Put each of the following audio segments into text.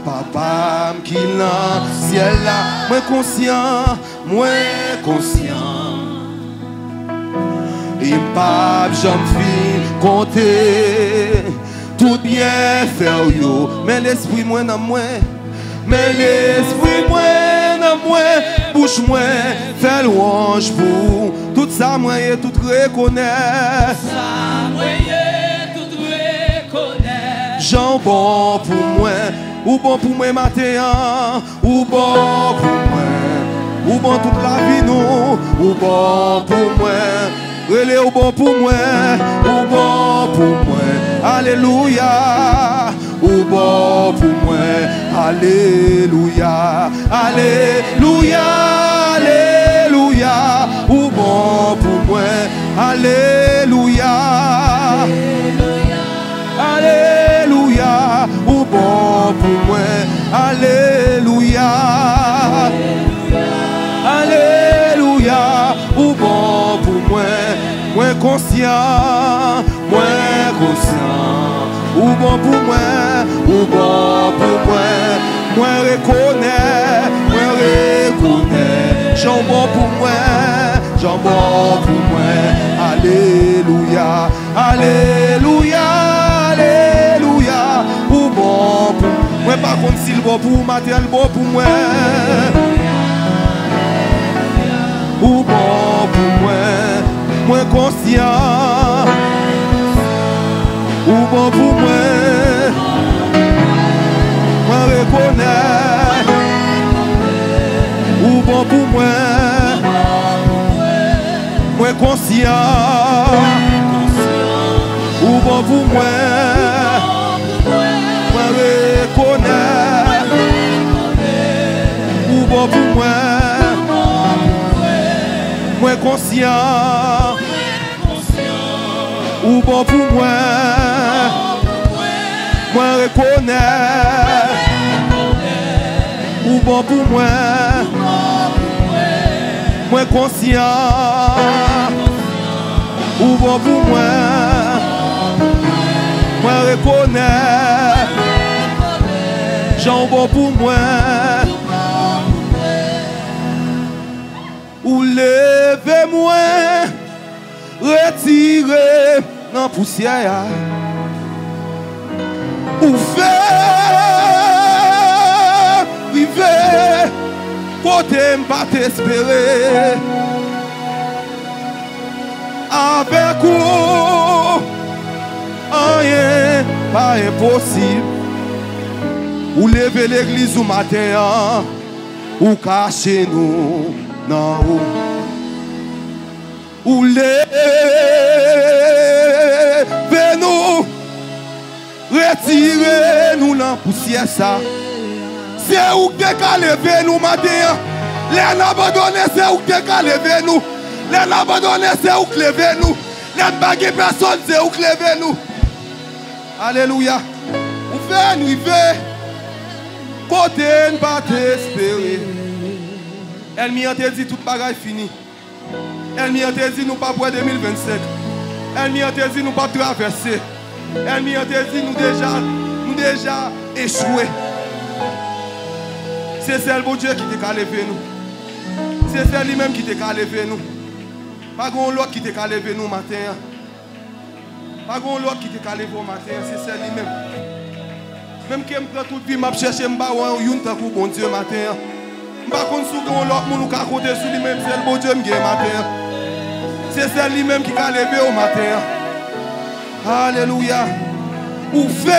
Papa qui dans ciel là, moi conscient. Et pas j'en fin compter tout bien faire yo, mais l'esprit moi dans moi, bouche moi, fait louange pour tout ça moi et tout reconnaître. Jean bon pour moi, ou bon pour moi matin, ou bon pour moi, ou bon toute la vie nous, ou bon pour moi. Relais au bon pour moi, au bon pour moi, alléluia, au bon pour moi, alléluia, alléluia, alléluia, au bon pour moi, alléluia, alléluia, au bon pour moi, alléluia, alléluia, au bon pour moi. Moins conscient, ou bon pour moi, moins reconnais, Jean bon pour moi, alléluia, alléluia, alléluia, ou bon pour moi, par contre s'il bon pour matériel bon pour moi, ou bon pour moi. Moins conscient, ou bon pour moi, moi reconnais, ou bon pour moi, moins conscient, ou bon pour moi, moi reconnais, ou bon pour moi, moins conscient. Ou bon pour moi, moi reconnais. Ou bon pour moi, moi conscient. Ou bon pour moi, moi reconnais. Jean bon pour moi. Ou levez-moi. Retirez dans la poussière. Ou faire vivre côté m'pas t'espérer. Avec vous rien pas impossible. Ou lever l'église au matin, ou cacher nous dans où. Ou levez-nous, retirez-nous dans la poussière ça. C'est où que t'as levé nous matin. Les abandonnés, c'est où que t'as levé nous. Les abandonnés, c'est où que levé nous. Les bagues personnes, c'est où que levé nous. Alléluia. Ou fait nous vivre. Côté ne pas t'espérer. Elle m'y a dit toute bagaille fini. Elle m'y a dit nous pas pour 2025. Elle m'y a dit nous pas traverser. Elle m'y a dit nous déjà échoué. C'est celle bon Dieu qui t'a levé nous. C'est celle lui-même qui t'a levé nous. Pas grand l'autre qui t'a levé nous matin. Pas grand l'autre qui t'a levé au matin, c'est celle lui-même. Même qui me prend toute vie, m'a cherché m'ba ou yon tant pour bon Dieu matin. M'ba kon sou grand l'autre moun ka côté sou lui-même, c'est le bon Dieu m'gè matin. C'est celle lui-même qui t'a levé au matin. Alléluia. Ou fait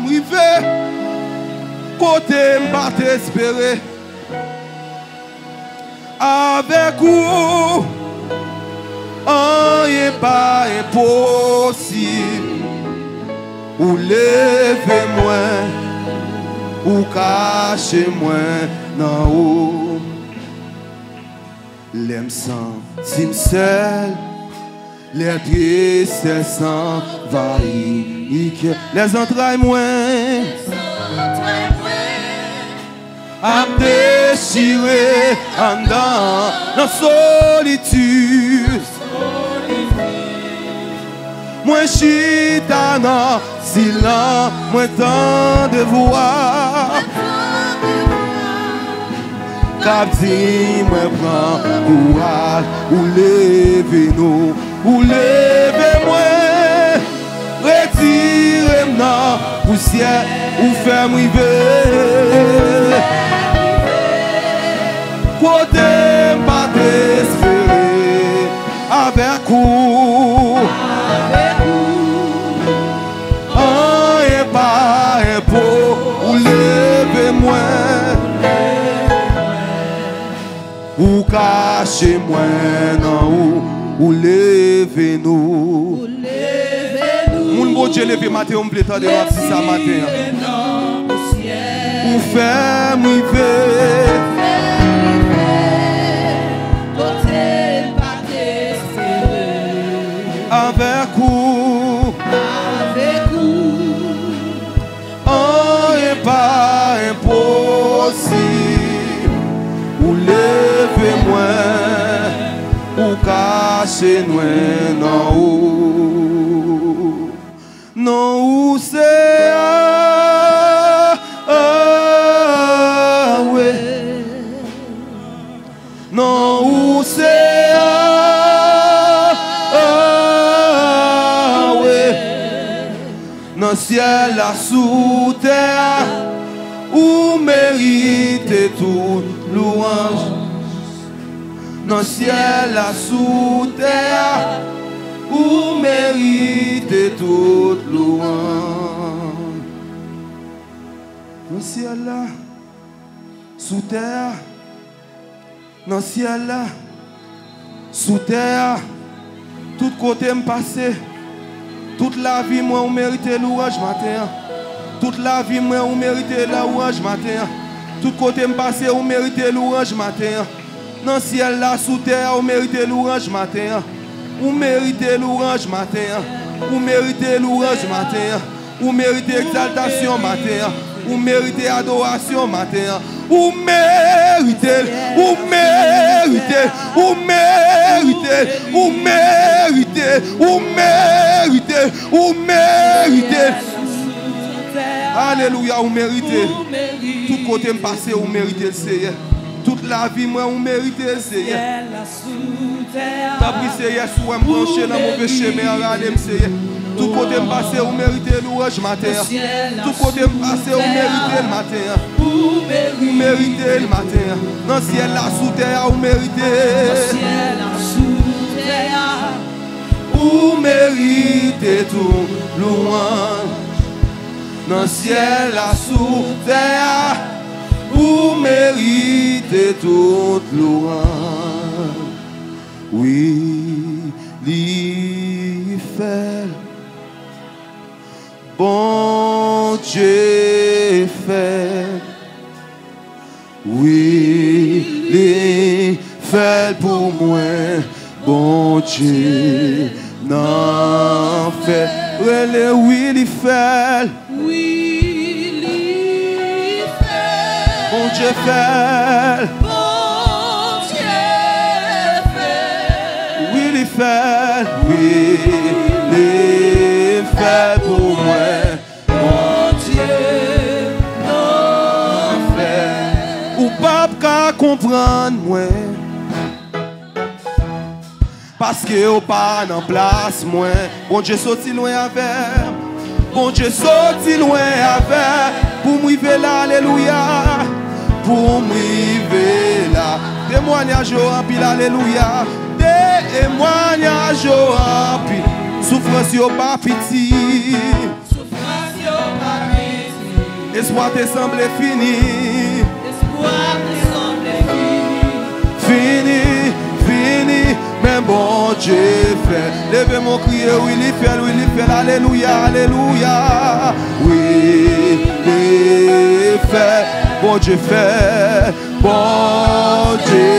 m'rivé côté m'pas t'espérer. Avec vous, rien pas impossible. Ou levez-moi, ou cachez-moi dans haut. L'aime sentir seul, les tristesses s'envahissent. Les entrailles moins. À me déchirer en dans la solitude. Moi chita dans Si l'an, moi tant de voir. Cap dit, moi prends courage, ou levez-nous, ou levez-moi. Retirez-moi, poussière, ou ferme river. Côté pas d'espérer, avec vous. Et pas un pot, ou levez-moi. Ou cachez-moi, non, ou levez-nous. Mon beau Dieu, levez matin, on me plaît de voir si ça matin. Ou ferme river. Avec vous. Oh, et pas impossible. Ou levez-moi. Ou cachez-moi, non, non, ou c'est ouais. Non, ou c'est ouais. Dans ciel, la sous terre, ou méritez toute louange. Dans ciel, la sous terre, ou méritez toute louange. Dans ciel là, sous terre, dans ciel là, sous terre, tout côté me passer. Toute la vie, moi, on mérite louange matin. Toute la vie, moi, on mérite louange matin. Tout côté me passer, on mérite louange matin. Dans le ciel, là, sous terre, on mérite louange matin. On mérite louange matin. On mérite louange matin. On mérite exaltation matin. On mérite adoration matin. On mérite, on mérite, on mérite, on mérite, on mérite, on mérite. Alléluia, on mérite. Tout côté me passer, on mérite le Seigneur. Toute la vie, moi, on mérite le Seigneur. T'as pris Seigneur, si on me branche dans mon péché, mais regardez, Seigneur. Tout côté me passer, on mérite louange matin. Tout côté me passer, on mérite le matin. On mérite le matin. Dans le ciel, là, sous terre, on mérite. On mérite tout louange. Dans le ciel, là, sous terre, on mérite toute louange. Oui, l'y fait. Bon Dieu fait, oui, il fait pour moi. Bon Dieu n'en fait, oui, il fait, oui, il fait. Bon Dieu fait, Bon Dieu fait. oui, il fait, oui, il fait pour moi. Bon Dieu n'en fait. Ou pas qu'à comprendre moi. Parce que au pas en place moi. Bon Dieu sorti loin avec. Bon Dieu sorti loin avec. Pour m'river là, alléluia. Pour m'river là. Témoignage en pile, alléluia. Témoignage en pile. Souffrance yo pas piti. Souffrance yo pas piti. Espoir te semble fini. Espoir te semble fini. Fini, fini. Mais bon Dieu fait. Levez mon cri, oui, il fait, alléluia, alléluia. Oui, il fait. Bon Dieu fait. Bon Dieu